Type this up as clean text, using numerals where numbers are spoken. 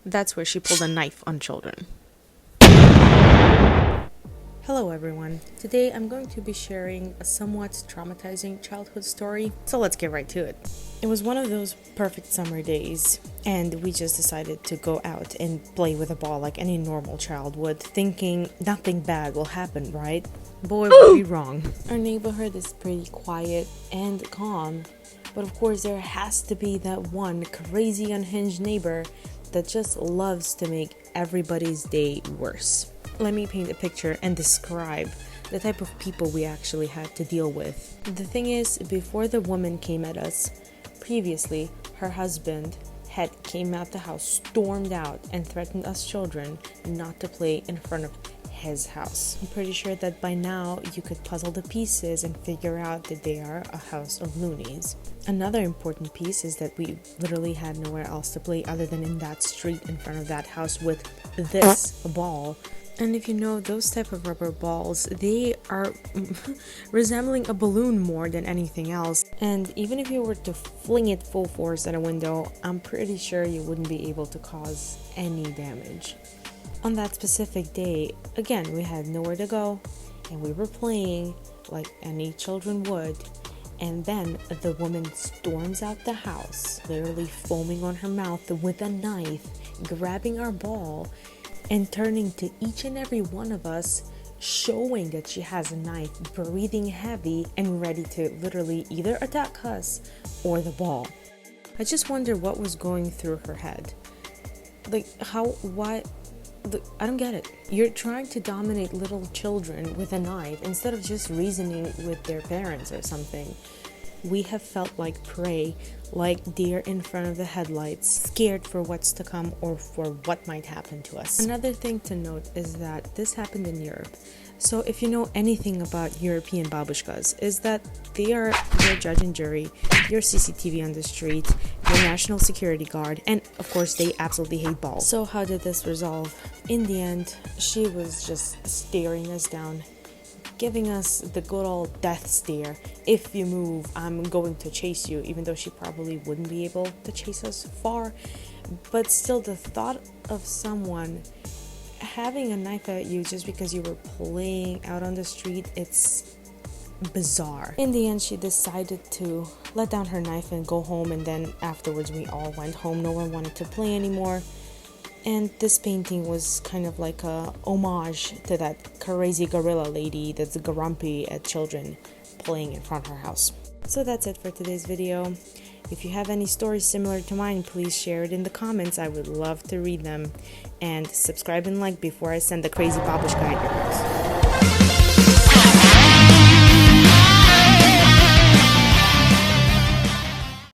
That's where she pulled a knife on children. Hello everyone. Today I'm going to be sharing a somewhat traumatizing childhood story, so let's get right to it. It was one of those perfect summer days, and we just decided to go out and play with a ball like any normal child would, thinking nothing bad will happen, right? Boy, were we wrong. Our neighborhood is pretty quiet and calm, but of course there has to be that one crazy unhinged neighbor that just loves to make everybody's day worse. Let me paint a picture and describe the type of people we actually had to deal with. The thing is, before the woman came at us, previously her husband had came out the house, stormed out, and threatened us children not to play in front of his house. I'm pretty sure that by now you could puzzle the pieces and figure out that they are a house of loonies. Another important piece is that we literally had nowhere else to play other than in that street in front of that house with this ball. And if you know those type of rubber balls, they are resembling a balloon more than anything else. And even if you were to fling it full force at a window, I'm pretty sure you wouldn't be able to cause any damage. On that specific day, again, we had nowhere to go, and we were playing like any children would. And then the woman storms out the house, literally foaming on her mouth with a knife, grabbing our ball, and turning to each and every one of us, showing that she has a knife, breathing heavy and ready to literally either attack us or the ball. I just wonder what was going through her head. Like, I don't get it. You're trying to dominate little children with a knife instead of just reasoning with their parents or something. We have felt like prey, like deer in front of the headlights, scared for what's to come or for what might happen to us. Another thing to note is that this happened in Europe. So if you know anything about European babushkas, is that they are your judge and jury, your CCTV on the street, your national security guard, and of course they absolutely hate balls. So how did this resolve? In the end, she was just staring us down, giving us the good old death stare. If you move, I'm going to chase you, even though she probably wouldn't be able to chase us far. But still, the thought of someone having a knife at you just because you were playing out on the street, it's bizarre. In the end, she decided to let down her knife and go home, and then afterwards we all went home. No one wanted to play anymore. And this painting was kind of like a homage to that crazy gorilla lady that's grumpy at children playing in front of her house. So that's it for today's video. If you have any stories similar to mine, please share it in the comments. I would love to read them. And subscribe and like before I send the crazy babushka at your house.